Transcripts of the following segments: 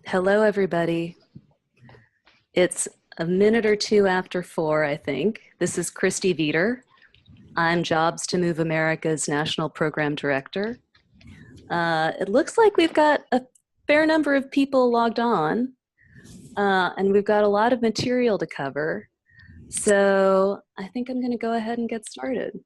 Hello, everybody. It's a minute or two after 4, I think. This is Christy Veeder. I'm Jobs to Move America's National Program Director. It looks like we've got a fair number of people logged on, and we've got a lot of material to cover. So I think I'm going to go ahead and get started.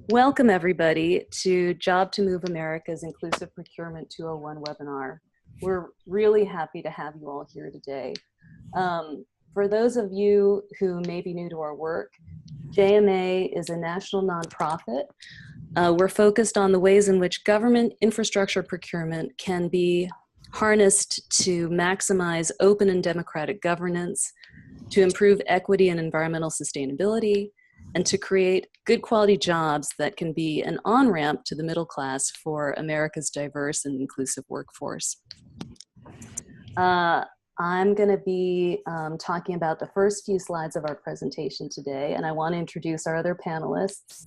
Welcome, everybody, to Job to Move America's Inclusive Procurement 201 webinar. We're really happy to have you all here today. For those of you who may be new to our work, JMA is a national nonprofit. We're focused on the ways in which government infrastructure procurement can be harnessed to maximize open and democratic governance, to improve equity and environmental sustainability, and to create good quality jobs that can be an on-ramp to the middle class for America's diverse and inclusive workforce. I'm going to be talking about the first few slides of our presentation today, and I want to introduce our other panelists.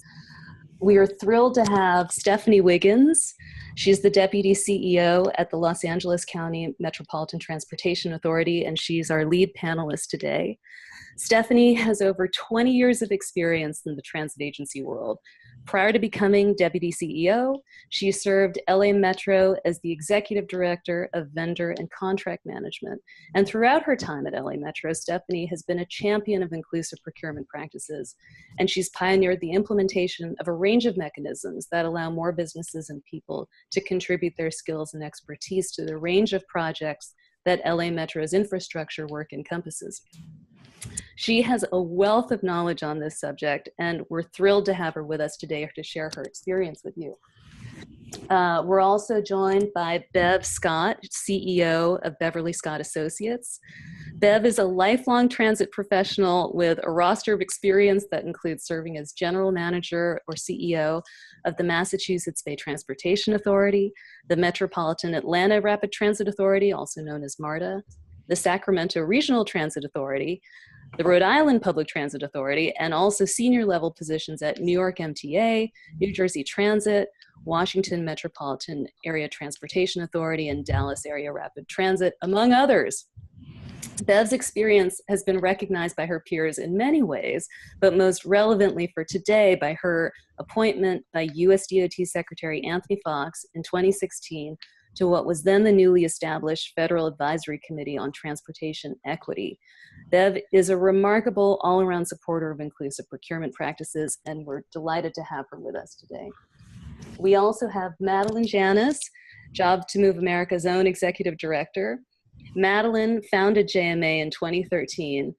We are thrilled to have Stephanie Wiggins. She's the Deputy CEO at the Los Angeles County Metropolitan Transportation Authority, and she's our lead panelist today. Stephanie has over 20 years of experience in the transit agency world. Prior to becoming Deputy CEO, she served LA Metro as the Executive Director of Vendor and Contract Management. And throughout her time at LA Metro, Stephanie has been a champion of inclusive procurement practices, and she's pioneered the implementation of a range of mechanisms that allow more businesses and people to contribute their skills and expertise to the range of projects that LA Metro's infrastructure work encompasses. She has a wealth of knowledge on this subject, and we're thrilled to have her with us today to share her experience with you. We're also joined by Bev Scott, CEO of Beverly Scott Associates. Bev is a lifelong transit professional with a roster of experience that includes serving as General Manager or CEO of the Massachusetts Bay Transportation Authority, the Metropolitan Atlanta Rapid Transit Authority, also known as MARTA, the Sacramento Regional Transit Authority, the Rhode Island Public Transit Authority, and also senior level positions at New York MTA, New Jersey Transit, Washington Metropolitan Area Transportation Authority, and Dallas Area Rapid Transit, among others. Bev's experience has been recognized by her peers in many ways, but most relevantly for today by her appointment by US DOT Secretary Anthony Foxx in 2016 to what was then the newly established Federal Advisory Committee on Transportation Equity. Bev is a remarkable all-around supporter of inclusive procurement practices, and we're delighted to have her with us today. We also have Madeline Janis, Job to Move America's own Executive Director. Madeline founded JMA in 2013,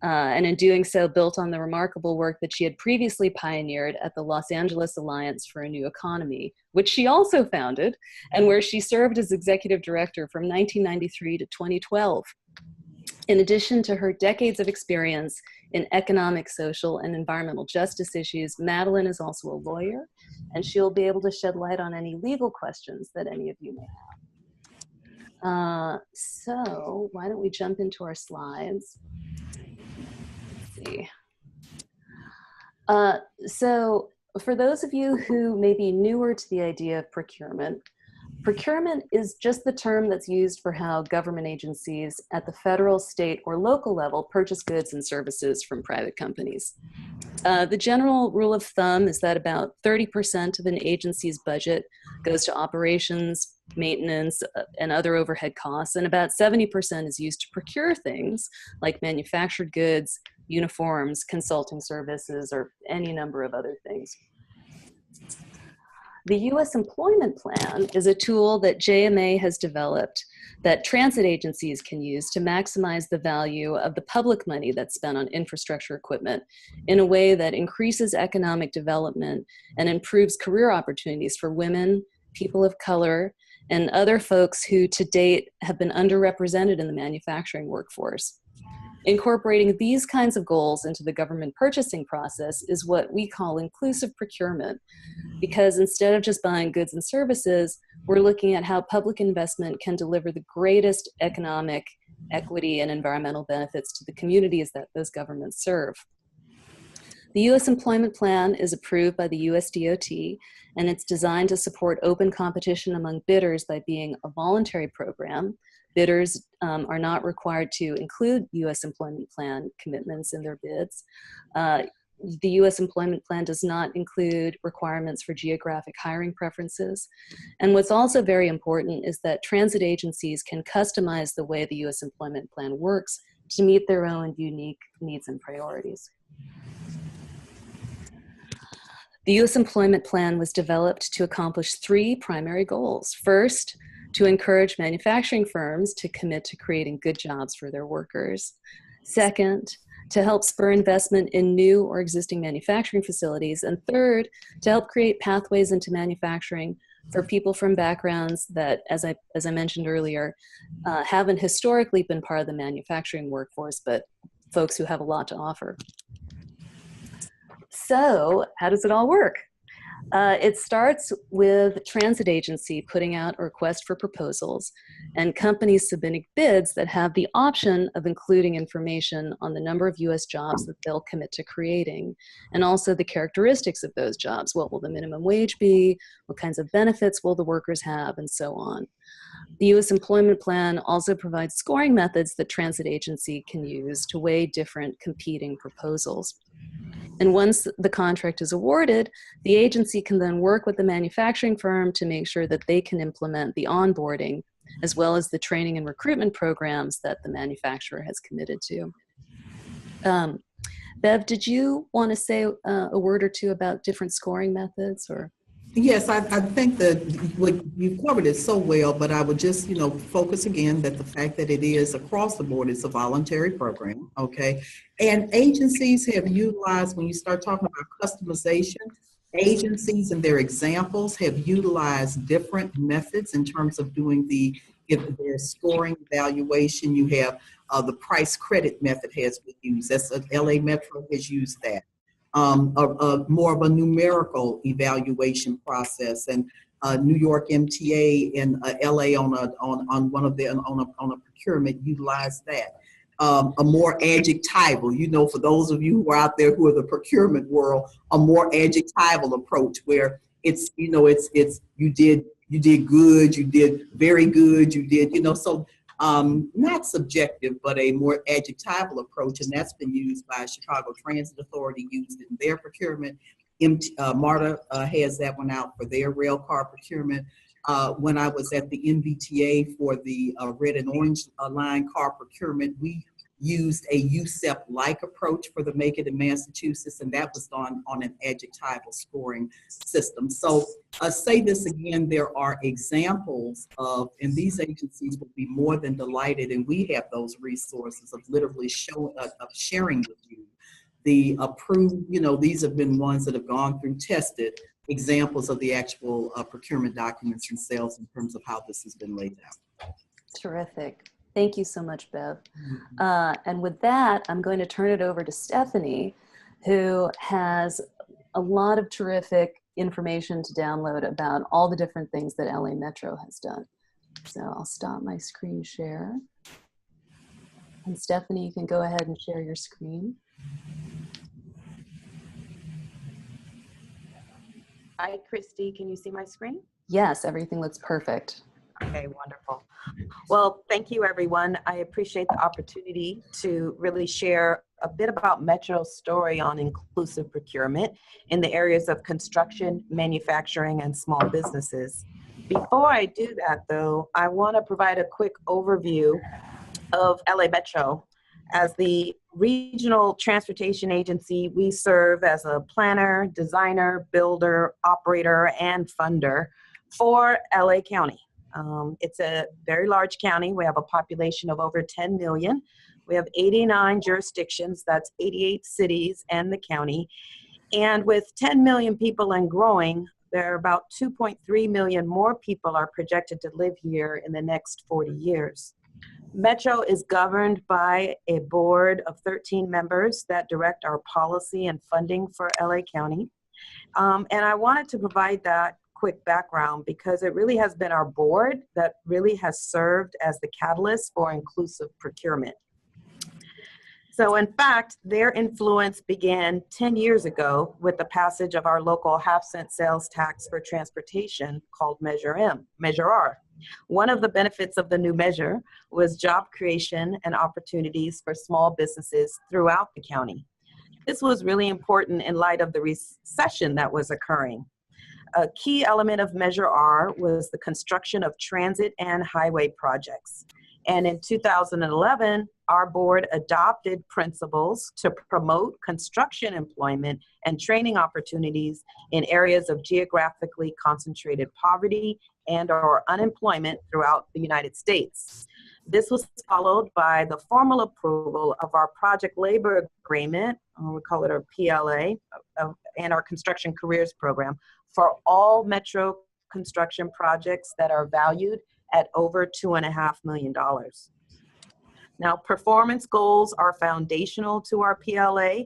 and in doing so built on the remarkable work that she had previously pioneered at the Los Angeles Alliance for a New Economy, which she also founded, and where she served as executive director from 1993 to 2012. In addition to her decades of experience in economic, social, and environmental justice issues, Madeline is also a lawyer, and she'll be able to shed light on any legal questions that any of you may have. So why don't we jump into our slides? See. So for those of you who may be newer to the idea of procurement, procurement is just the term that's used for how government agencies at the federal, state, or local level purchase goods and services from private companies. The general rule of thumb is that about 30% of an agency's budget goes to operations, maintenance, and other overhead costs, and about 70% is used to procure things like manufactured goods, uniforms, consulting services, or any number of other things. The U.S. Employment Plan is a tool that JMA has developed that transit agencies can use to maximize the value of the public money that's spent on infrastructure equipment in a way that increases economic development and improves career opportunities for women, people of color, and other folks who to date have been underrepresented in the manufacturing workforce. Incorporating these kinds of goals into the government purchasing process is what we call inclusive procurement, because instead of just buying goods and services, we're looking at how public investment can deliver the greatest economic, equity, and environmental benefits to the communities that those governments serve. The U.S. Employment Plan is approved by the U.S. DOT, and it's designed to support open competition among bidders by being a voluntary program. Bidders are not required to include U.S. Employment Plan commitments in their bids. The U.S. Employment Plan does not include requirements for geographic hiring preferences. And what's also very important is that transit agencies can customize the way the U.S. Employment Plan works to meet their own unique needs and priorities. The U.S. Employment Plan was developed to accomplish three primary goals. First, to encourage manufacturing firms to commit to creating good jobs for their workers. Second, to help spur investment in new or existing manufacturing facilities. And third, to help create pathways into manufacturing for people from backgrounds that, as I mentioned earlier, haven't historically been part of the manufacturing workforce, but folks who have a lot to offer. So how does it all work? It starts with transit agency putting out a request for proposals and companies submitting bids that have the option of including information on the number of U.S. jobs that they'll commit to creating, and also the characteristics of those jobs. What will the minimum wage be? What kinds of benefits will the workers have? And so on. The U.S. Employment Plan also provides scoring methods that transit agency can use to weigh different competing proposals. And once the contract is awarded, the agency can then work with the manufacturing firm to make sure that they can implement the onboarding, as well as the training and recruitment programs that the manufacturer has committed to. Bev, did you want to say a word or two about different scoring methods? Or? Yes, I think that you've covered it so well, but I would just, focus again that the fact that it is across the board, it's a voluntary program, okay? And agencies have utilized, when you start talking about customization, agencies and their examples have utilized different methods in terms of doing their scoring evaluation. You have the price credit method has been used. That's LA Metro has used that. More of a numerical evaluation process, and New York MTA and LA on a procurement utilized that. A more adjectival, for those of you who are out there who are the procurement world, a more adjectival approach where it's you did good, you did very good, you did so. Not subjective, but a more adjectival approach, and that's been used by Chicago Transit Authority, used in their procurement. MARTA has that one out for their rail car procurement. When I was at the MBTA for the red and orange line car procurement, we used a USEP-like approach for the Make It in Massachusetts, and that was done on an adjectival scoring system. So say this again, there are examples of, and these agencies will be more than delighted, and we have those resources of literally sharing with you the approved, these have been ones that have gone through tested examples of the actual procurement documents themselves in terms of how this has been laid out. Terrific. Thank you so much, Bev. And with that, I'm going to turn it over to Stephanie, who has a lot of terrific information to download about all the different things that LA Metro has done. So I'll stop my screen share. And Stephanie, you can go ahead and share your screen. Hi, Christy. Can you see my screen? Yes, everything looks perfect. Okay, wonderful. Well, thank you, everyone. I appreciate the opportunity to really share a bit about Metro's story on inclusive procurement in the areas of construction, manufacturing, and small businesses. Before I do that, though, I want to provide a quick overview of LA Metro. As the regional transportation agency, we serve as a planner, designer, builder, operator, and funder for LA County. It's a very large county. We have a population of over 10 million. We have 89 jurisdictions, that's 88 cities and the county. And with 10 million people and growing, there are about 2.3 million more people are projected to live here in the next 40 years. Metro is governed by a board of 13 members that direct our policy and funding for LA County. And I wanted to provide that quick background because it really has been our board that really has served as the catalyst for inclusive procurement. So in fact, their influence began 10 years ago with the passage of our local half-cent sales tax for transportation called Measure R. One of the benefits of the new measure was job creation and opportunities for small businesses throughout the county. This was really important in light of the recession that was occurring. A key element of Measure R was the construction of transit and highway projects. And in 2011, our board adopted principles to promote construction employment and training opportunities in areas of geographically concentrated poverty and/or unemployment throughout the United States. This was followed by the formal approval of our project labor agreement, we call it our PLA, and our construction careers program for all Metro construction projects that are valued at over $2.5 million. Now, performance goals are foundational to our PLA.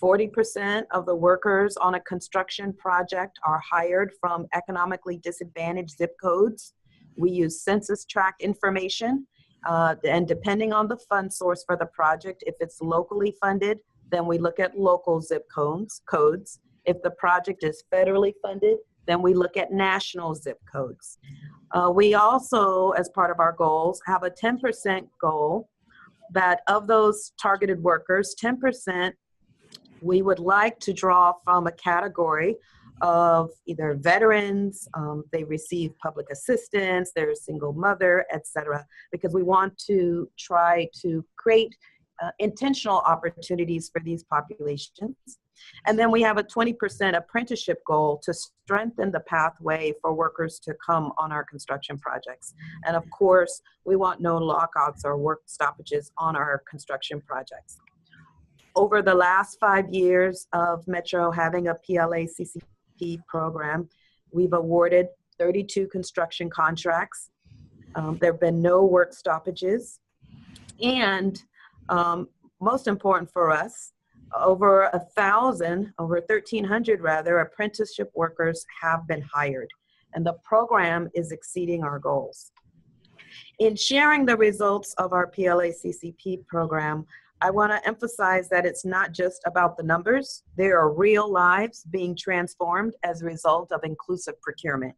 40% of the workers on a construction project are hired from economically disadvantaged zip codes. We use census tract information, and depending on the fund source for the project, if it's locally funded, then we look at local zip codes. If the project is federally funded, then we look at national zip codes. We also, as part of our goals, have a 10% goal that of those targeted workers, 10% we would like to draw from a category of either veterans, they receive public assistance, they're a single mother, etc., because we want to try to create intentional opportunities for these populations. And then we have a 20% apprenticeship goal to strengthen the pathway for workers to come on our construction projects. And of course, we want no lockouts or work stoppages on our construction projects. Over the last 5 years of Metro having a PLA-CCP program, we've awarded 32 construction contracts. There have been no work stoppages. And most important for us, over 1,300 rather, apprenticeship workers have been hired, and the program is exceeding our goals. In sharing the results of our PLA-CCP program, I want to emphasize that it's not just about the numbers. There are real lives being transformed as a result of inclusive procurement.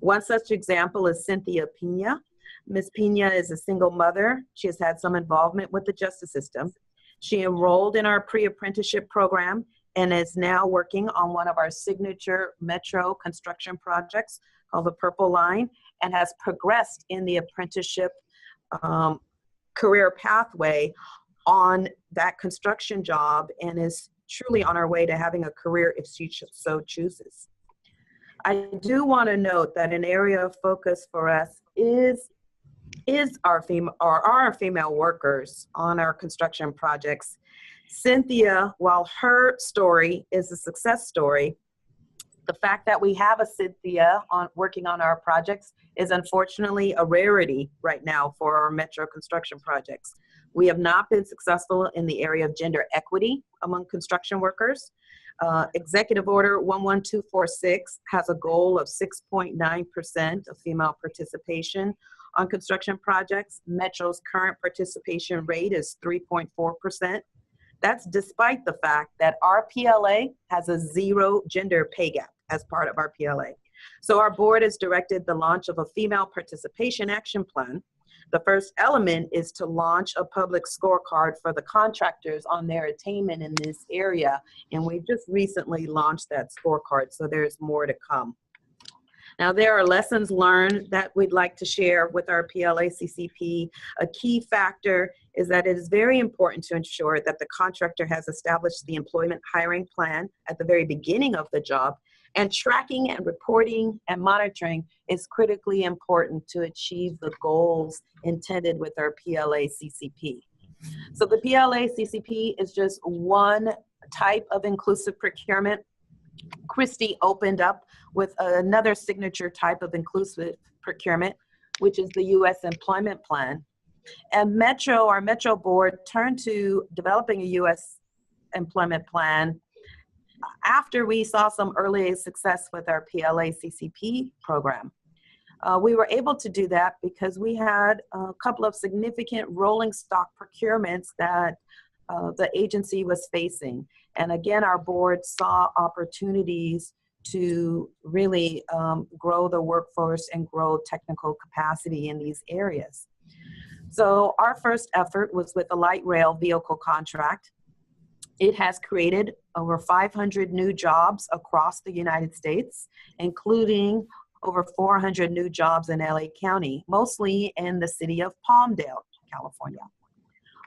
One such example is Cynthia Pena. Ms. Pena is a single mother. She has had some involvement with the justice system. She enrolled in our pre-apprenticeship program and is now working on one of our signature Metro construction projects called the Purple Line, and has progressed in the apprenticeship career pathway on that construction job and is truly on our way to having a career if she so chooses. I do want to note that an area of focus for us is our female workers on our construction projects. Cynthia, while her story is a success story, the fact that we have a Cynthia working on our projects is unfortunately a rarity right now for our Metro construction projects. We have not been successful in the area of gender equity among construction workers. Executive Order 11246 has a goal of 6.9% of female participation on construction projects. Metro's current participation rate is 3.4%. That's despite the fact that our PLA has a 0 gender pay gap as part of our PLA. So our board has directed the launch of a female participation action plan. The first element is to launch a public scorecard for the contractors on their attainment in this area. And we just recently launched that scorecard, so there's more to come. Now, there are lessons learned that we'd like to share with our PLA-CCP. A key factor is that it is very important to ensure that the contractor has established the employment hiring plan at the very beginning of the job, and tracking and reporting and monitoring is critically important to achieve the goals intended with our PLA-CCP. So the PLA-CCP is just one type of inclusive procurement. Christy opened up with another signature type of inclusive procurement, which is the U.S. Employment Plan. And Metro, our Metro board, turned to developing a U.S. Employment Plan after we saw some early success with our PLA-CCP program. We were able to do that because we had a couple of significant rolling stock procurements that the agency was facing. And again, our board saw opportunities to really grow the workforce and grow technical capacity in these areas. So our first effort was with the light rail vehicle contract. It has created over 500 new jobs across the United States, including over 400 new jobs in LA County, mostly in the city of Palmdale, California.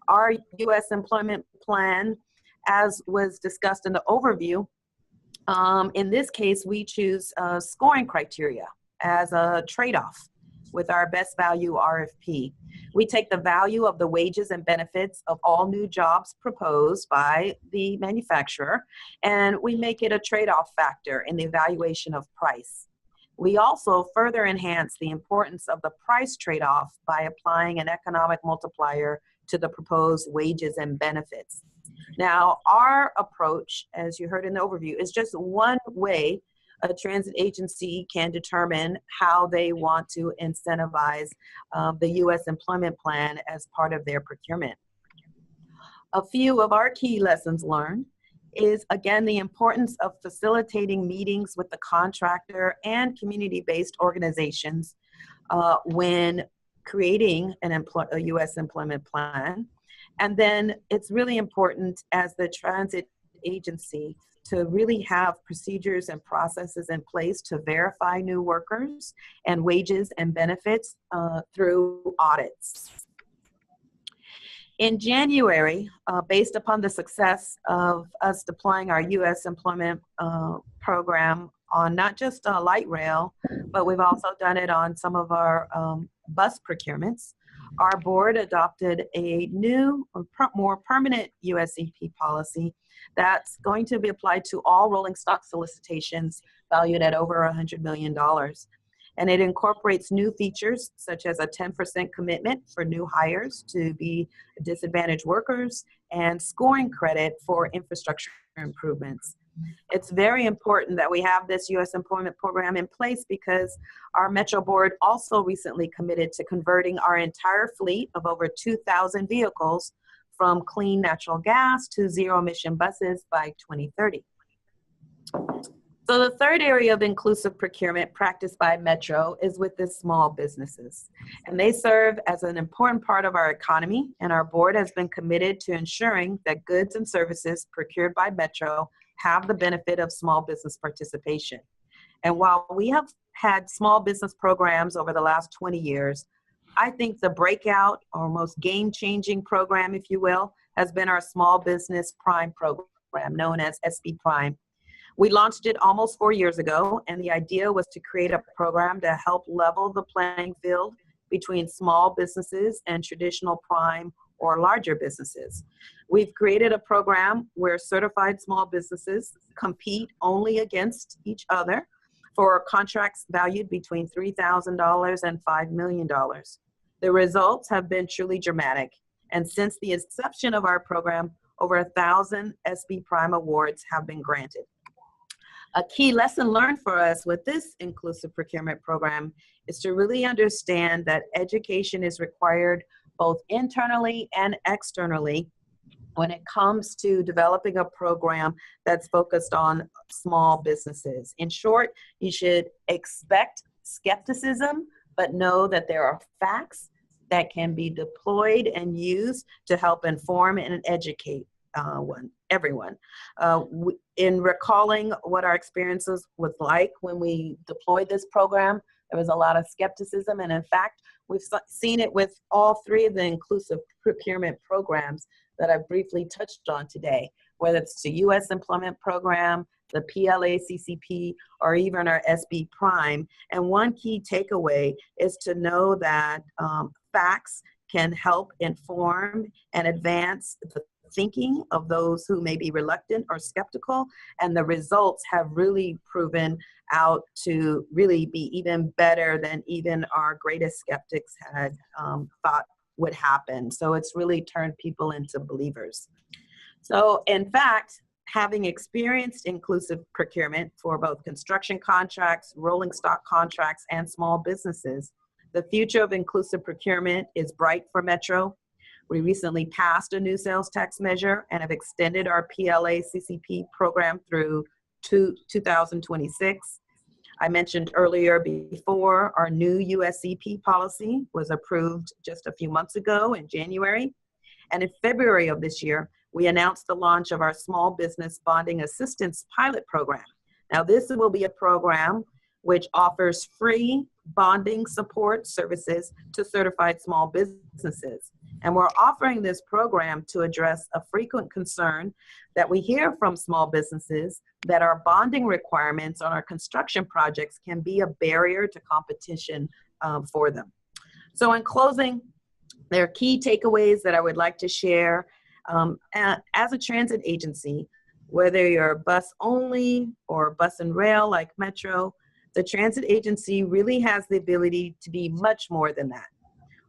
Our U.S. employment plan, as was discussed in the overview, in this case, we choose scoring criteria as a trade-off with our best value RFP. We take the value of the wages and benefits of all new jobs proposed by the manufacturer, and we make it a trade-off factor in the evaluation of price. We also further enhance the importance of the price trade-off by applying an economic multiplier to the proposed wages and benefits. Now, our approach, as you heard in the overview, is just one way a transit agency can determine how they want to incentivize the U.S. employment plan as part of their procurement. A few of our key lessons learned is, again, the importance of facilitating meetings with the contractor and community-based organizations when creating a U.S. employment plan. And then it's really important as the transit agency to really have procedures and processes in place to verify new workers and wages and benefits through audits. In January, based upon the success of us deploying our U.S. employment program on not just light rail, but we've also done it on some of our bus procurements, our board adopted a new, more permanent USEP policy that's going to be applied to all rolling stock solicitations valued at over $100 million. And it incorporates new features such as a 10% commitment for new hires to be disadvantaged workers and scoring credit for infrastructure improvements. It's very important that we have this U.S. employment program in place because our Metro Board also recently committed to converting our entire fleet of over 2,000 vehicles from clean natural gas to zero-emission buses by 2030. So the third area of inclusive procurement practiced by Metro is with the small businesses. And they serve as an important part of our economy, and our board has been committed to ensuring that goods and services procured by Metro have the benefit of small business participation. And while we have had small business programs over the last 20 years, I think the breakout or most game-changing program, if you will, has been our Small Business Prime program, known as SB Prime. We launched it almost 4 years ago, and the idea was to create a program to help level the playing field between small businesses and traditional prime or larger businesses. We've created a program where certified small businesses compete only against each other for contracts valued between $3,000 and $5 million. The results have been truly dramatic, and since the inception of our program, over 1,000 SB Prime awards have been granted. A key lesson learned for us with this inclusive procurement program is to really understand that education is required both internally and externally when it comes to developing a program that's focused on small businesses. In short, you should expect skepticism, but know that there are facts that can be deployed and used to help inform and educate everyone. In recalling what our experiences was like when we deployed this program, there was a lot of skepticism, and in fact, we've seen it with all three of the inclusive procurement programs that I briefly touched on today, whether it's the U.S. employment program, the PLA-CCP, or even our SB Prime. And one key takeaway is to know that facts can help inform and advance the thinking of those who may be reluctant or skeptical, and the results have really proven out to really be even better than even our greatest skeptics had thought would happen. So it's really turned people into believers. So in fact, having experienced inclusive procurement for both construction contracts, rolling stock contracts, and small businesses, the future of inclusive procurement is bright for Metro. We recently passed a new sales tax measure and have extended our PLA CCP program through 2026. I mentioned earlier before, our new USCP policy was approved just a few months ago in January. And in February of this year, we announced the launch of our Small Business Bonding Assistance Pilot Program. Now, this will be a program which offers free bonding support services to certified small businesses. And we're offering this program to address a frequent concern that we hear from small businesses, that our bonding requirements on our construction projects can be a barrier to competition for them. So in closing, there are key takeaways that I would like to share. As a transit agency, whether you're bus only or bus and rail like Metro, the transit agency really has the ability to be much more than that.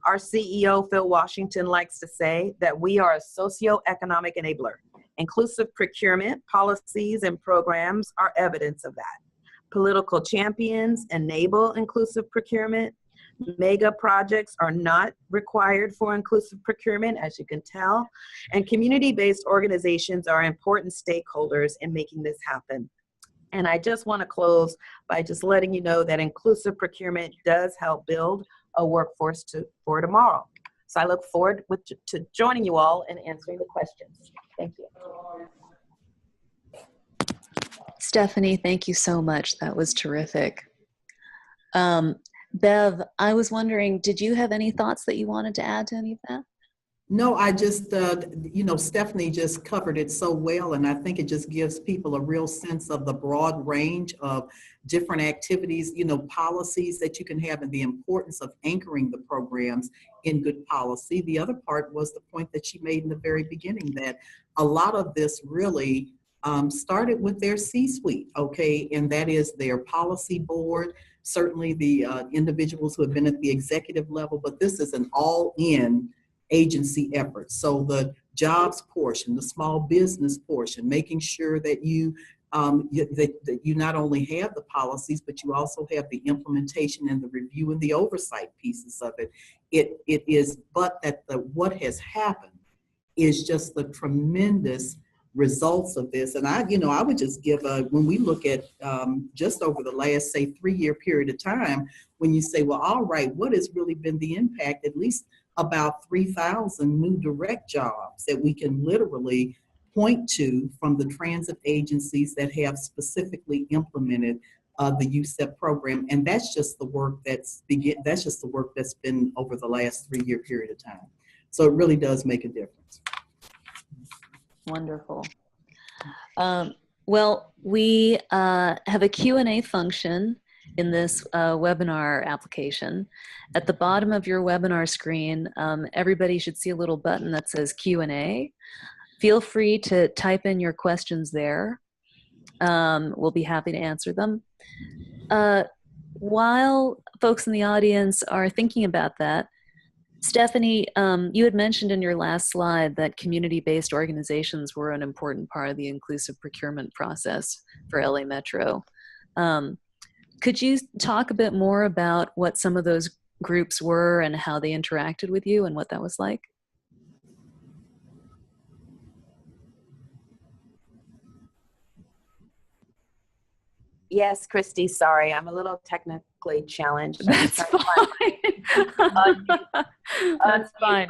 Our CEO, Phil Washington, likes to say that we are a socioeconomic enabler. Inclusive procurement policies and programs are evidence of that. Political champions enable inclusive procurement. Mega projects are not required for inclusive procurement, as you can tell. And community-based organizations are important stakeholders in making this happen. And I just want to close by just letting you know that inclusive procurement does help build a workforce for tomorrow. So I look forward to joining you all and answering the questions. Thank you. Stephanie, thank you so much. That was terrific. Bev, I was wondering, did you have any thoughts that you wanted to add to any of that? No, I just, Stephanie just covered it so well, and I think it just gives people a real sense of the broad range of different activities, policies that you can have, and the importance of anchoring the programs in good policy. The other part was the point that she made in the very beginning, that a lot of this really started with their C-suite, okay, and that is their policy board, certainly the individuals who have been at the executive level, but this is an all-in agency effort. So the jobs portion, the small business portion, making sure that you that you not only have the policies, but you also have the implementation and the review and the oversight pieces of it. It is, but that what has happened is just the tremendous results of this. And I would just give when we look at just over the last, say, 3-year period of time, when you say, well, all right, what has really been the impact? At least about 3,000 new direct jobs that we can literally point to from the transit agencies that have specifically implemented the USEP program. And that's just the work that's been over the last 3-year period of time. So it really does make a difference. Wonderful. Well, we have a Q&A function in this webinar application. At the bottom of your webinar screen, everybody should see a little button that says Q&A. Feel free to type in your questions there. We'll be happy to answer them. While folks in the audience are thinking about that, Stephanie, you had mentioned in your last slide that community-based organizations were an important part of the inclusive procurement process for LA Metro. Could you talk a bit more about what some of those groups were and how they interacted with you and what that was like? Yes, Christy, sorry, I'm a little technically challenged. So That's fine. That's fine.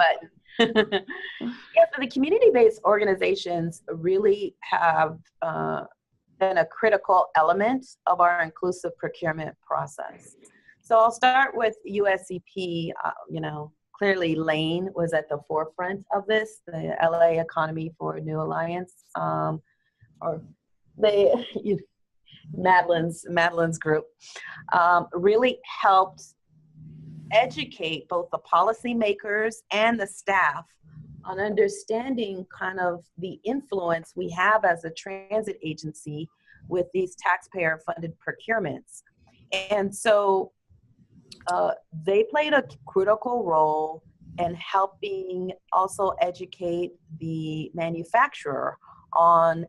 Yeah, so the community-based organizations really have been a critical element of our inclusive procurement process. So I'll start with USCP. Clearly Lane was at the forefront of this, the LA Economy for New Alliance, or Madeline's group, really helped educate both the policymakers and the staff on understanding kind of the influence we have as a transit agency with these taxpayer-funded procurements. And so they played a critical role in helping also educate the manufacturer on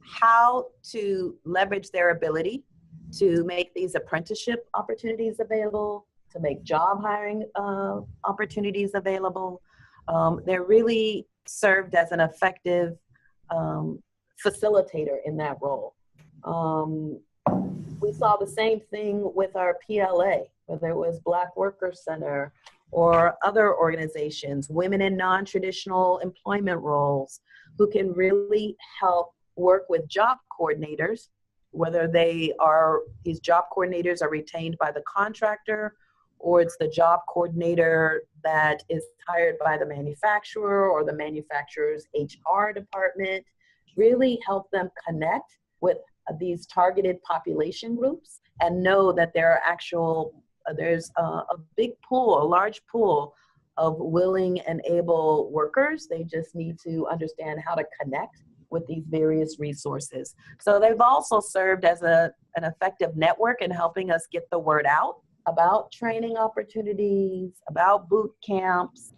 how to leverage their ability to make these apprenticeship opportunities available, to make job hiring opportunities available, They really served as an effective facilitator in that role. We saw the same thing with our PLA, whether it was Black Workers Center or other organizations, women in non-traditional employment roles, who can really help work with job coordinators, whether these job coordinators are retained by the contractor, or it's the job coordinator that is hired by the manufacturer or the manufacturer's HR department, really help them connect with these targeted population groups and know that there's a big pool, a large pool of willing and able workers. They just need to understand how to connect with these various resources. So they've also served as an effective network in helping us get the word out about training opportunities, about boot camps,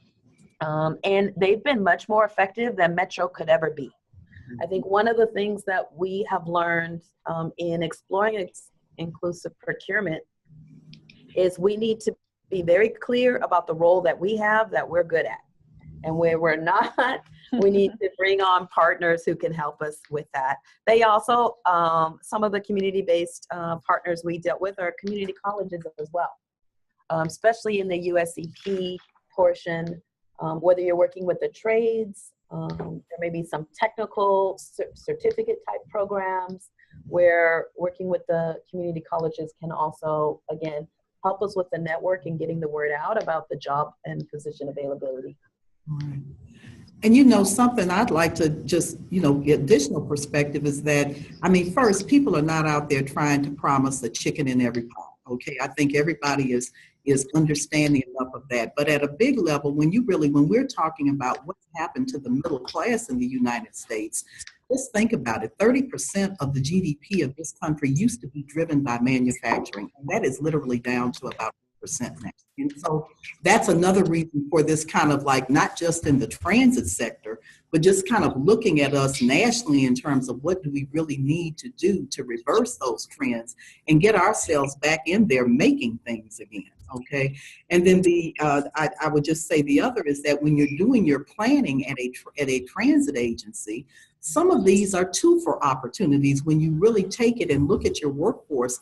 and they've been much more effective than Metro could ever be. I think one of the things that we have learned in exploring inclusive procurement is we need to be very clear about the role that we have that we're good at. And where we're not, we need to bring on partners who can help us with that. They also, some of the community-based partners we dealt with are community colleges as well, especially in the USCP portion, whether you're working with the trades, there may be some technical certificate type programs where working with the community colleges can also, again, help us with the network and getting the word out about the job and position availability. Right. And something I'd like to just, get additional perspective is that, first, people are not out there trying to promise a chicken in every pot, okay? I think everybody is understanding enough of that. But at a big level, when we're talking about what's happened to the middle class in the United States, let's think about it. 30% of the GDP of this country used to be driven by manufacturing, and that is literally down to about now. And so that's another reason for this kind of not just in the transit sector, but just kind of looking at us nationally in terms of what do we really need to do to reverse those trends and get ourselves back in there making things again. Okay. And then I would just say the other is that when you're doing your planning at a transit agency, some of these are two-for opportunities when you really take it and look at your workforce,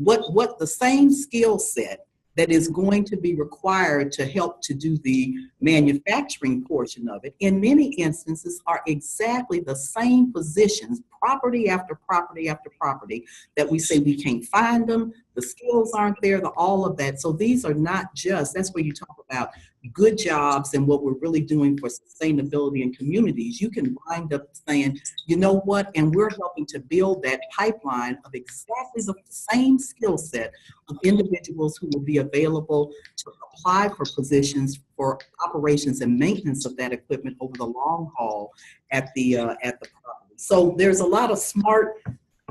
what the same skill set that is going to be required to help to do the manufacturing portion of it, in many instances are exactly the same positions, property after property after property, that we say we can't find them, the skills aren't there, all of that. So these are not just, that's where you talk about good jobs and what we're really doing for sustainability in communities. You can wind up saying, you know what, and we're helping to build that pipeline of exactly the same skill set of individuals who will be available to apply for positions for operations and maintenance of that equipment over the long haul at the property. So there's a lot of smart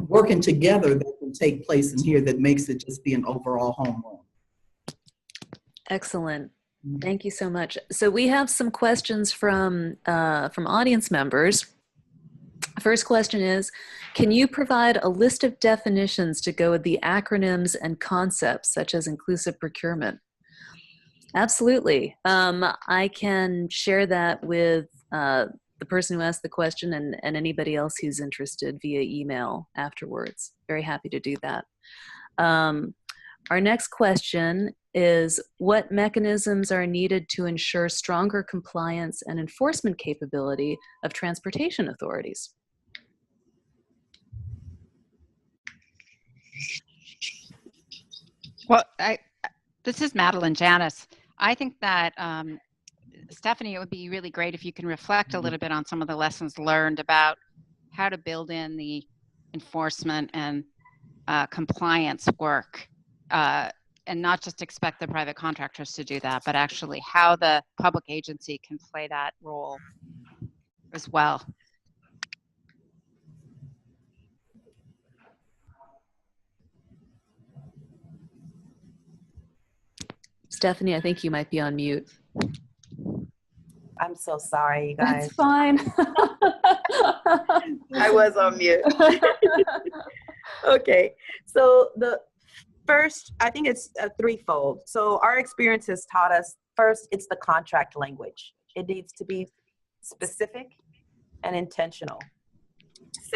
working together that can take place in here that makes it just be an overall home run. Excellent. Thank you so much. So we have some questions from audience members. First question is, can you provide a list of definitions to go with the acronyms and concepts such as inclusive procurement? Absolutely. I can share that with the person who asked the question and anybody else who's interested via email afterwards. Very happy to do that. Our next question is, what mechanisms are needed to ensure stronger compliance and enforcement capability of transportation authorities? Well, this is Madeline Janis. I think that, Stephanie, it would be really great if you can reflect a little bit on some of the lessons learned about how to build in the enforcement and compliance work, and not just expect the private contractors to do that, but actually how the public agency can play that role as well. Stephanie, I think you might be on mute. I'm so sorry, you guys. That's fine. I was on mute. Okay, so the first, I think it's threefold. So our experience has taught us first, it's the contract language. It needs to be specific and intentional.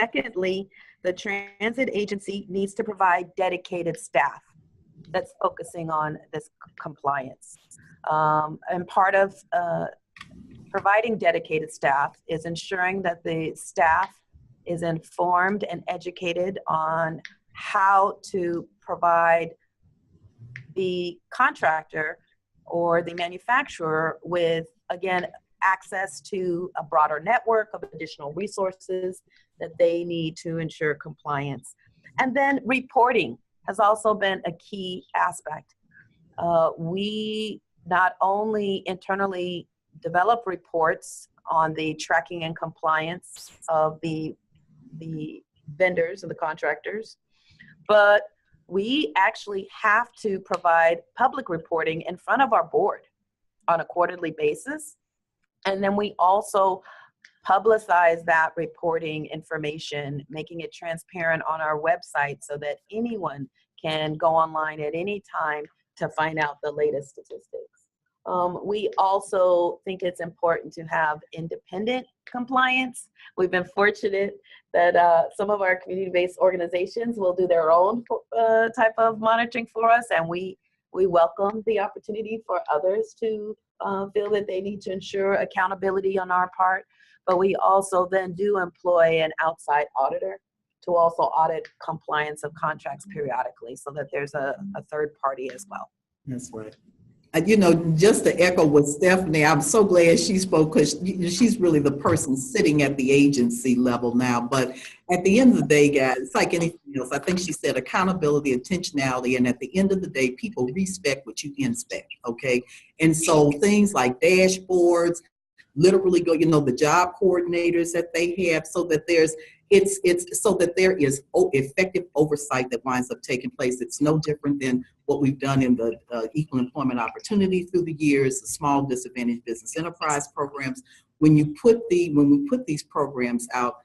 Secondly, the transit agency needs to provide dedicated staff that's focusing on this compliance. And part of providing dedicated staff is ensuring that the staff is informed and educated on how to provide the contractor or the manufacturer with, again, access to a broader network of additional resources that they need to ensure compliance. And then reporting has also been a key aspect. We not only internally develop reports on the tracking and compliance of the vendors and the contractors, but we actually have to provide public reporting in front of our board on a quarterly basis. And then we also publicize that reporting information, making it transparent on our website so that anyone can go online at any time to find out the latest statistics. We also think it's important to have independent compliance. We've been fortunate that some of our community-based organizations will do their own type of monitoring for us, and we welcome the opportunity for others to feel that they need to ensure accountability on our part. But we also then do employ an outside auditor to also audit compliance of contracts periodically so that there's a third party as well. That's right. You know, just to echo with Stephanie, I'm so glad she spoke because she's really the person sitting at the agency level now. But at the end of the day, guys, it's like anything else. I think she said accountability, intentionality, and at the end of the day, people respect what you inspect, okay? And so things like dashboards, literally go, you know, the job coordinators that they have so that it's so that there is effective oversight that winds up taking place. It's no different than what we've done in the equal employment opportunity through the years, the small disadvantaged business enterprise programs. When we put these programs out,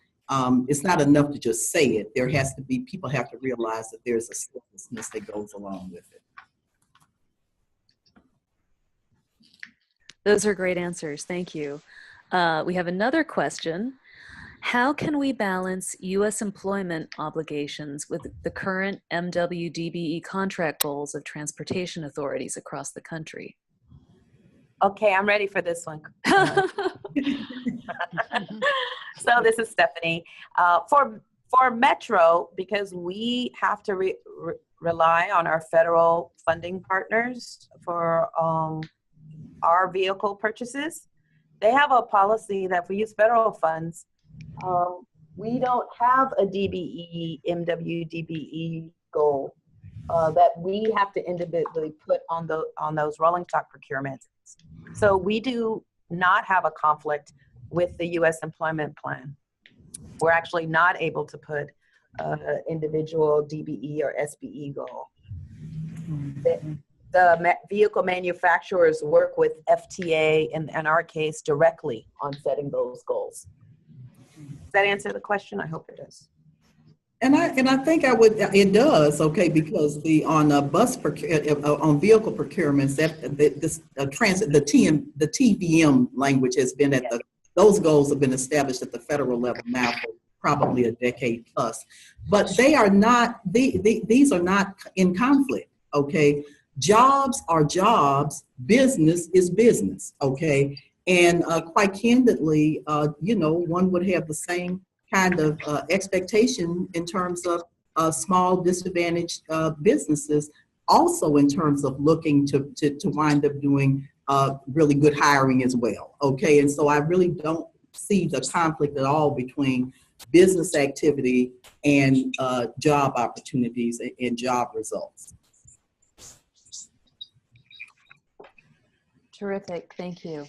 it's not enough to just say it. There has to be, people have to realize that there's a seriousness that goes along with it. Those are great answers. Thank you. We have another question. How can we balance U.S. employment obligations with the current MWDBE contract goals of transportation authorities across the country? Okay, I'm ready for this one. So this is Stephanie. For Metro, because we have to rely on our federal funding partners for our vehicle purchases, they have a policy that if we use federal funds, we don't have a DBE, MWDBE goal that we have to individually put on those rolling stock procurements. So we do not have a conflict with the U.S. employment plan. We're actually not able to put individual DBE or SBE goal. The vehicle manufacturers work with FTA, in our case, directly on setting those goals. Does that answer the question? I hope it does. And I think it does, okay, because on vehicle procurements, the TVM language has been those goals have been established at the federal level now for probably a decade plus, but they are not, these are not in conflict, okay? Jobs are jobs, business is business, okay? And quite candidly, you know, one would have the same kind of expectation in terms of small disadvantaged businesses, also in terms of looking to wind up doing really good hiring as well, okay? And so I really don't see the conflict at all between business activity and job opportunities and job results. Terrific, thank you.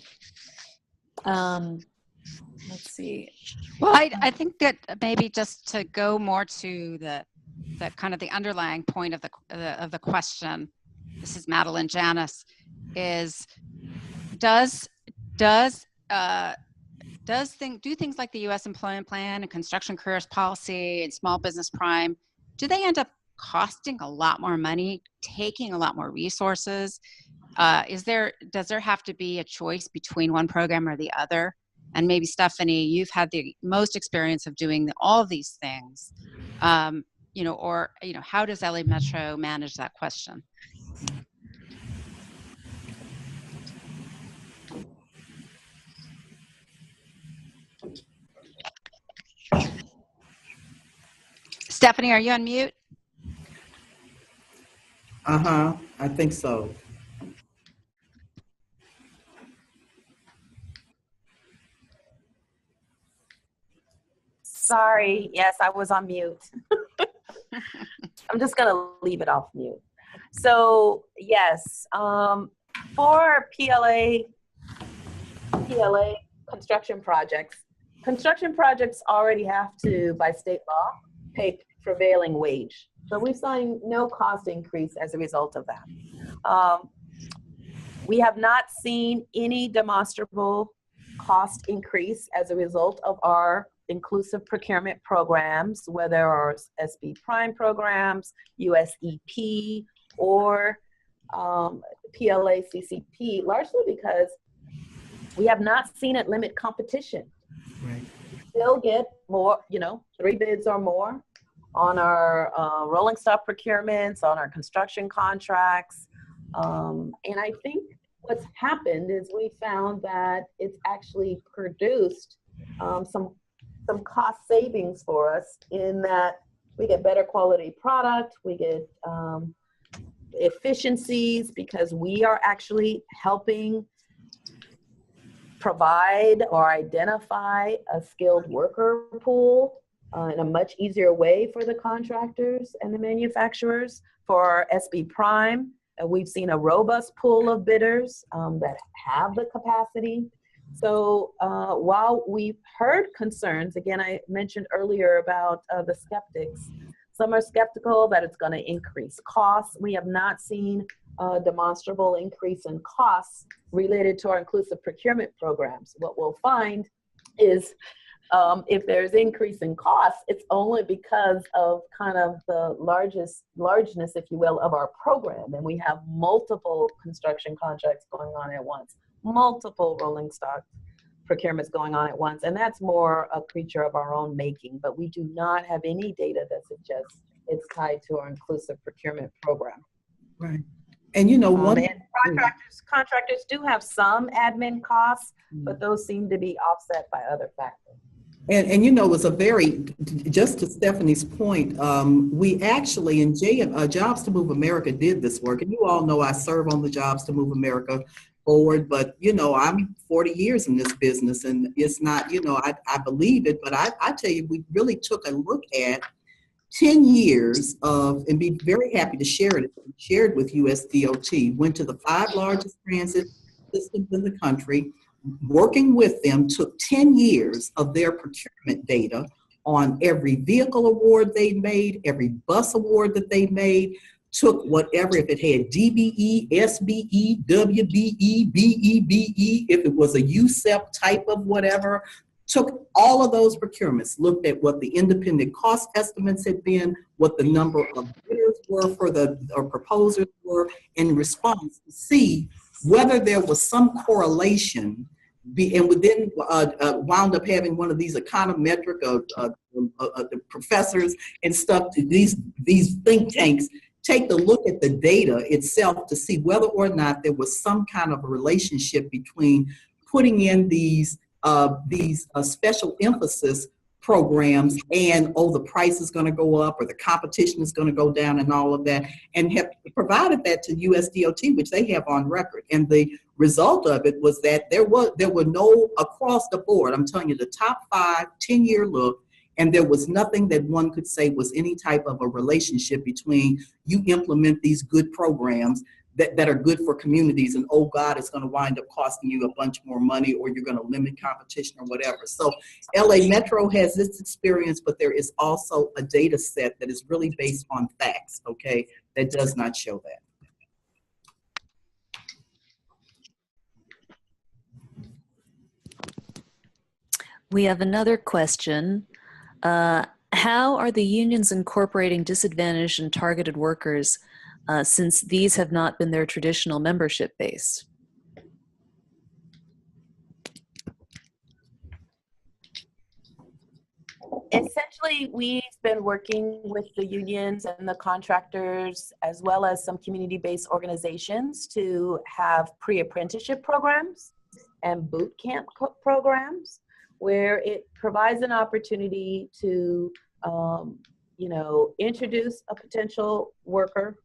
Let's see. Well, I think that maybe just to go more to the kind of the underlying point of the question, this is Madeline Janis, is do things like the U.S. employment plan and construction careers policy and small business prime, do they end up costing a lot more money, taking a lot more resources, does there have to be a choice between one program or the other? And maybe Stephanie, you've had the most experience of doing all of these things, or how does LA Metro manage that question? Stephanie, are you on mute? I think so. Sorry, yes, I was on mute. I'm just gonna leave it off mute. So yes, for PLA construction projects already have to, by state law, pay prevailing wage. So we've seen no cost increase as a result of that. We have not seen any demonstrable cost increase as a result of our inclusive procurement programs, whether our SB Prime programs, USEP, or PLA CCP, largely because we have not seen it limit competition. Right. Still get more, 3 bids or more on our rolling stock procurements, on our construction contracts. And I think what's happened is we found that it's actually produced some cost savings for us, in that we get better quality product, we get efficiencies, because we are actually helping provide or identify a skilled worker pool in a much easier way for the contractors and the manufacturers. For SB Prime, we've seen a robust pool of bidders that have the capacity. So while we've heard concerns, again, I mentioned earlier about the skeptics. Some are skeptical that it's going to increase costs. We have not seen a demonstrable increase in costs related to our inclusive procurement programs. What we'll find is if there's increase in costs, it's only because of kind of the largeness, if you will, of our program. And we have multiple construction contracts going on at once, multiple rolling stock procurements going on at once. And that's more a creature of our own making, but we do not have any data that suggests it's tied to our inclusive procurement program. Right. And and contractors do have some admin costs, but those seem to be offset by other factors. And it was just to Stephanie's point, we actually in Jobs to Move America did this work. And you all know I serve on the Jobs to Move America board, but I'm 40 years in this business, and it's not, I believe it, but I tell you, we really took a look at 10 years of, and be very happy to share it, shared with USDOT, went to the 5 largest transit systems in the country, working with them, took 10 years of their procurement data on every vehicle award they made, every bus award that they made, took whatever, if it had DBE, SBE, WBE, BEBE, if it was a USEP type of whatever, took all of those procurements, looked at what the independent cost estimates had been, what the number of bidders were or proposers were in response, to see whether there was some correlation, and then wound up having one of these econometric professors and stuff, to these think tanks, take a look at the data itself to see whether or not there was some kind of a relationship between putting in these special emphasis programs and, the price is going to go up or the competition is going to go down and all of that, and have provided that to USDOT, which they have on record. And the result of it was that there were no, across the board, I'm telling you, the top 5 10-year look, and there was nothing that one could say was any type of a relationship between you implement these good programs that are good for communities, and oh God, it's going to wind up costing you a bunch more money, or you're going to limit competition or whatever. So LA Metro has this experience, but there is also a data set that is really based on facts, okay, that does not show that. We have another question. How are the unions incorporating disadvantaged and targeted workers since these have not been their traditional membership base? Essentially, we've been working with the unions and the contractors, as well as some community-based organizations, to have pre-apprenticeship programs and boot camp programs, where it provides an opportunity to, introduce a potential worker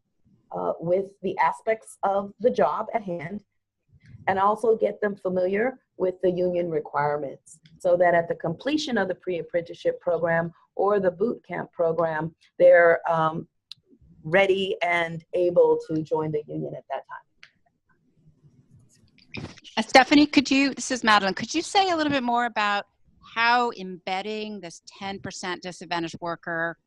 with the aspects of the job at hand, and also get them familiar with the union requirements, so that at the completion of the pre-apprenticeship program or the boot camp program, they're ready and able to join the union at that time. Stephanie, this is Madeline, could you say a little bit more about how embedding this 10% disadvantaged worker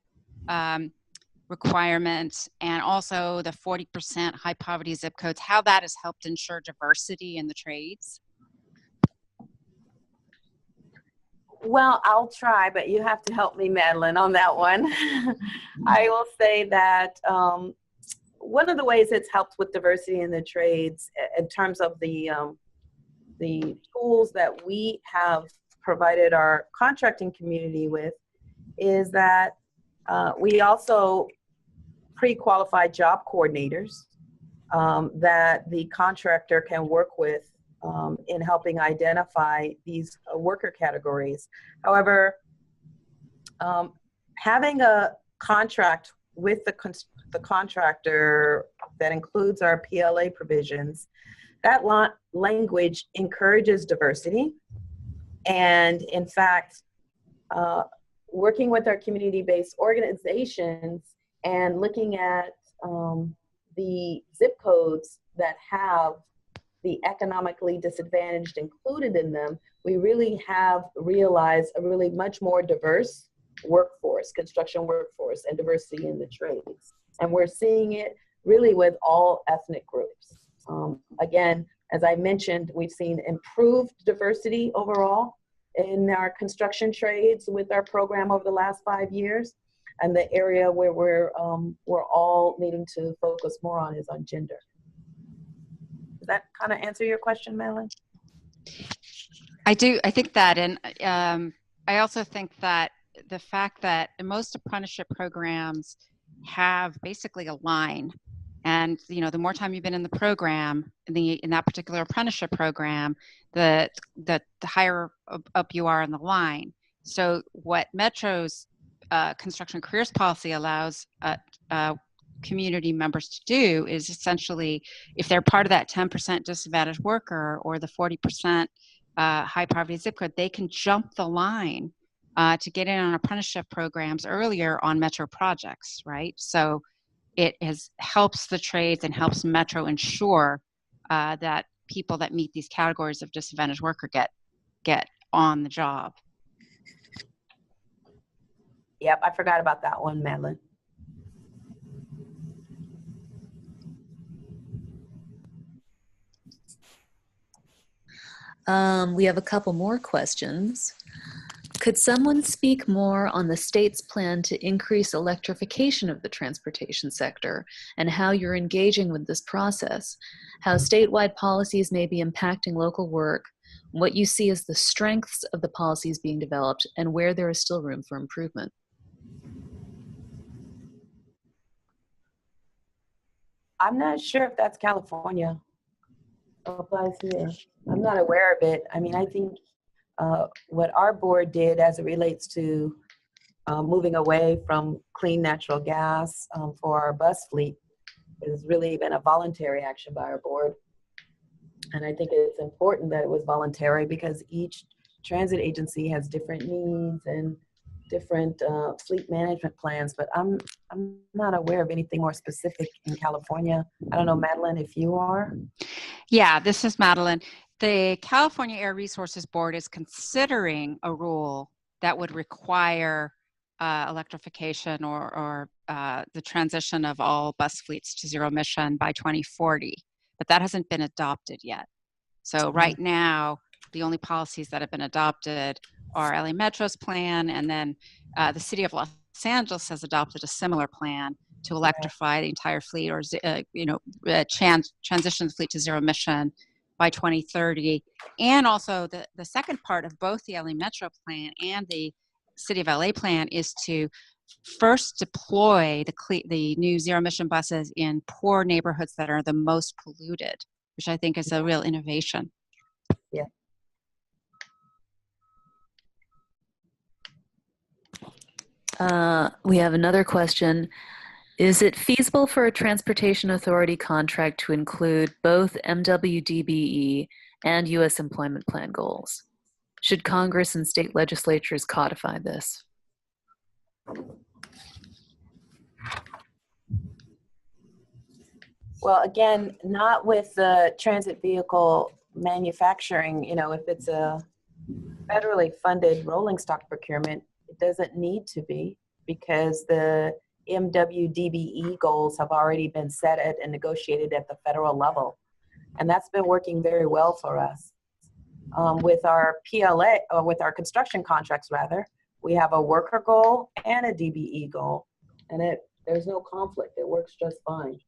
requirements and also the 40% high poverty zip codes, how that has helped ensure diversity in the trades? Well, I'll try, but you have to help me, Madeline, on that one. I will say that one of the ways it's helped with diversity in the trades, in terms of the tools that we have provided our contracting community with, is that we also pre-qualified job coordinators that the contractor can work with in helping identify these worker categories. However, having a contract with the contractor that includes our PLA provisions, that language encourages diversity. And in fact, working with our community-based organizations and looking at the zip codes that have the economically disadvantaged included in them, we really have realized a really much more diverse workforce, construction workforce, and diversity in the trades. And we're seeing it really with all ethnic groups. Again, as I mentioned, we've seen improved diversity overall in our construction trades with our program over the last 5 years. And the area where we're all needing to focus more on is on gender. Does that kind of answer your question, Madeline? I do. I think that, and I also think that the fact that most apprenticeship programs have basically a line, and the more time you've been in the program, in that particular apprenticeship program, the higher up you are in the line. So what Metro's construction careers policy allows community members to do is essentially, if they're part of that 10% disadvantaged worker or the 40% high poverty zip code, they can jump the line to get in on apprenticeship programs earlier on Metro projects, right? So it helps the trades and helps Metro ensure that people that meet these categories of disadvantaged worker get on the job. Yep, I forgot about that one, Madeline. We have a couple more questions. Could someone speak more on the state's plan to increase electrification of the transportation sector and how you're engaging with this process, how statewide policies may be impacting local work, what you see as the strengths of the policies being developed, and where there is still room for improvement? I'm not sure if that's California. Applies here. I'm not aware of it. I mean, I think what our board did as it relates to moving away from clean natural gas for our bus fleet has really been a voluntary action by our board. And I think it's important that it was voluntary because each transit agency has different needs and different fleet management plans, but I'm not aware of anything more specific in California. I don't know, Madeline, if you are? Yeah, this is Madeline. The California Air Resources Board is considering a rule that would require electrification or the transition of all bus fleets to zero emission by 2040, but that hasn't been adopted yet. So right now, the only policies that have been adopted are LA Metro's plan, and then the city of Los Angeles has adopted a similar plan to electrify the entire fleet, or transition the fleet to zero emission by 2030. And also the second part of both the LA Metro plan and the City of LA plan is to first deploy the new zero emission buses in poor neighborhoods that are the most polluted, which I think is a real innovation. Yeah. We have another question. Is it feasible for a transportation authority contract to include both MWDBE and U.S. employment plan goals? Should Congress and state legislatures codify this? Well, again, not with the transit vehicle manufacturing. If it's a federally funded rolling stock procurement, it doesn't need to be, because the MWDBE goals have already been set at and negotiated at the federal level. And that's been working very well for us. With our PLA, or with our construction contracts rather, we have a worker goal and a DBE goal, and there's no conflict. It works just fine.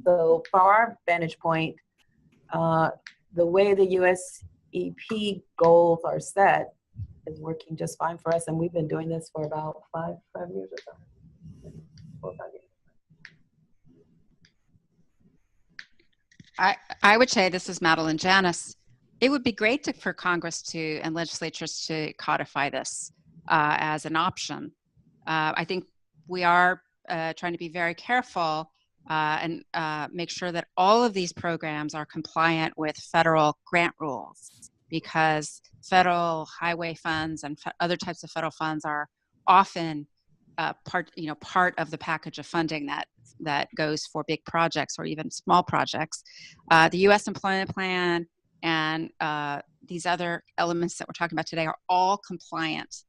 So from our vantage point, the way the USEP goals are set is working just fine for us, and we've been doing this for about five years or so. 4 or 5 years. I would say, this is Madeline Janis, it would be great for Congress and legislatures to codify this as an option. I think we are trying to be very careful and make sure that all of these programs are compliant with federal grant rules, because federal highway funds and other types of federal funds are often part of the package of funding that goes for big projects or even small projects. The U.S. employment plan and these other elements that we're talking about today are all compliant,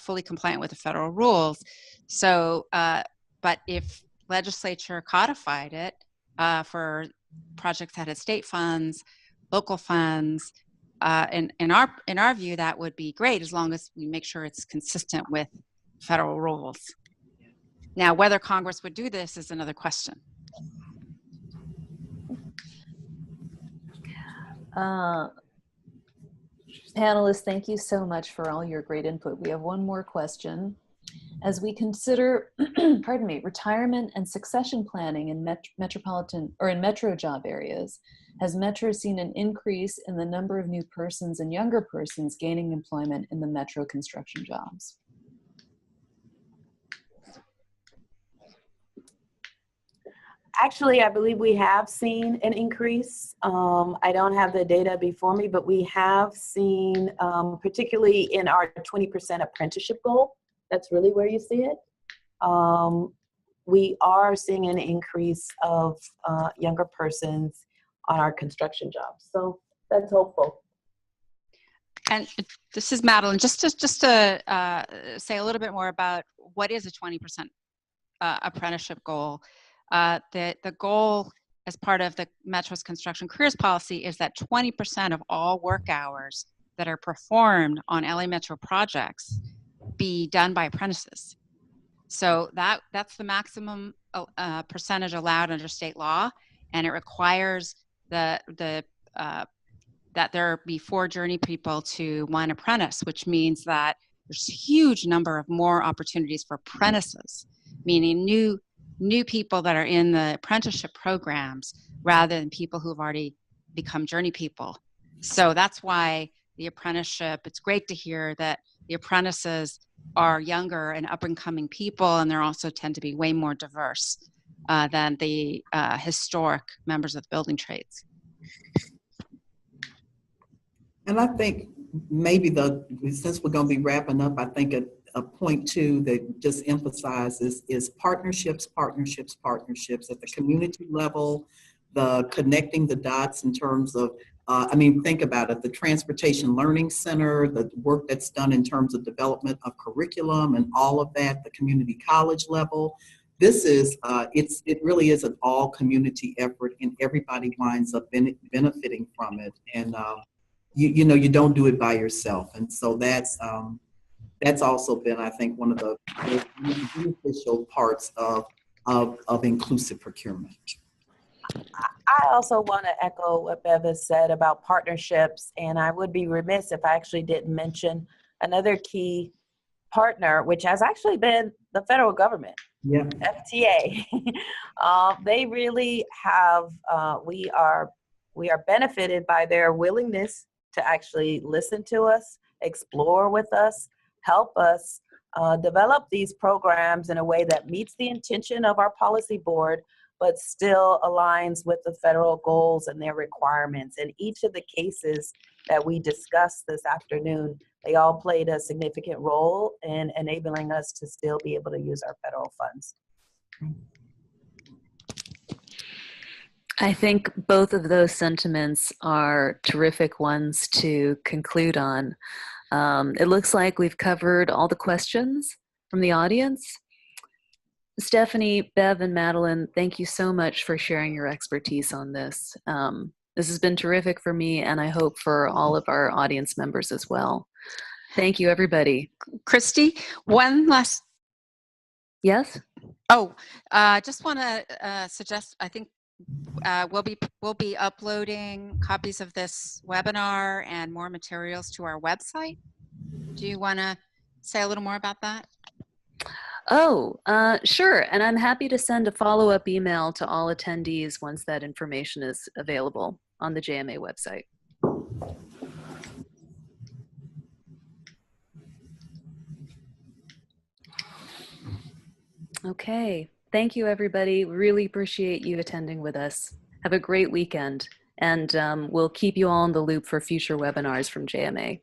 fully compliant with the federal rules. So, but if legislature codified it for projects that had state funds, local funds, in our view, that would be great, as long as we make sure it's consistent with federal rules. Now, whether Congress would do this is another question. Panelists, thank you so much for all your great input. We have one more question. As we consider, pardon me, retirement and succession planning in metropolitan or in metro job areas, has Metro seen an increase in the number of new persons and younger persons gaining employment in the metro construction jobs? Actually, I believe we have seen an increase. I don't have the data before me, but we have seen, particularly in our 20% apprenticeship goal, that's really where you see it. We are seeing an increase of younger persons on our construction jobs. So that's hopeful. And this is Madeline. Just to say a little bit more about what is a 20% apprenticeship goal. The goal as part of the Metro's construction careers policy is that 20% of all work hours that are performed on LA Metro projects be done by apprentices. So that's the maximum percentage allowed under state law, and it requires that there be 4 journey people to 1 apprentice, which means that there's a huge number of more opportunities for apprentices, meaning new people that are in the apprenticeship programs rather than people who've already become journey people. So that's why the apprenticeship, it's great to hear that the apprentices are younger and up and coming people, and they also tend to be way more diverse than the historic members of the building trades. And I think maybe since we're going to be wrapping up, I think a point too that just emphasizes is partnerships at the community level, the connecting the dots in terms of, think about it, the Transportation Learning Center, the work that's done in terms of development of curriculum and all of that, the community college level. This is, it really is an all community effort, and everybody winds up benefiting from it. And you don't do it by yourself. And so that's also been, I think, one of the beneficial parts of of inclusive procurement. I also want to echo what Bev has said about partnerships, and I would be remiss if I actually didn't mention another key partner, which has actually been the federal government. Yeah. FTA. They really have, we are benefited by their willingness to actually listen to us, explore with us, help us develop these programs in a way that meets the intention of our policy board, but still aligns with the federal goals and their requirements. In each of the cases that we discussed this afternoon, they all played a significant role in enabling us to still be able to use our federal funds. I think both of those sentiments are terrific ones to conclude on. It looks like we've covered all the questions from the audience. Stephanie, Bev, and Madeline, thank you so much for sharing your expertise on this. This has been terrific for me, and I hope for all of our audience members as well. Thank you, everybody. Christy, one last. Yes? Oh, just want to suggest, I think we'll be uploading copies of this webinar and more materials to our website. Do you want to say a little more about that? Oh, sure. And I'm happy to send a follow-up email to all attendees once that information is available on the JMA website. Okay. Thank you, everybody. Really appreciate you attending with us. Have a great weekend. And we'll keep you all in the loop for future webinars from JMA.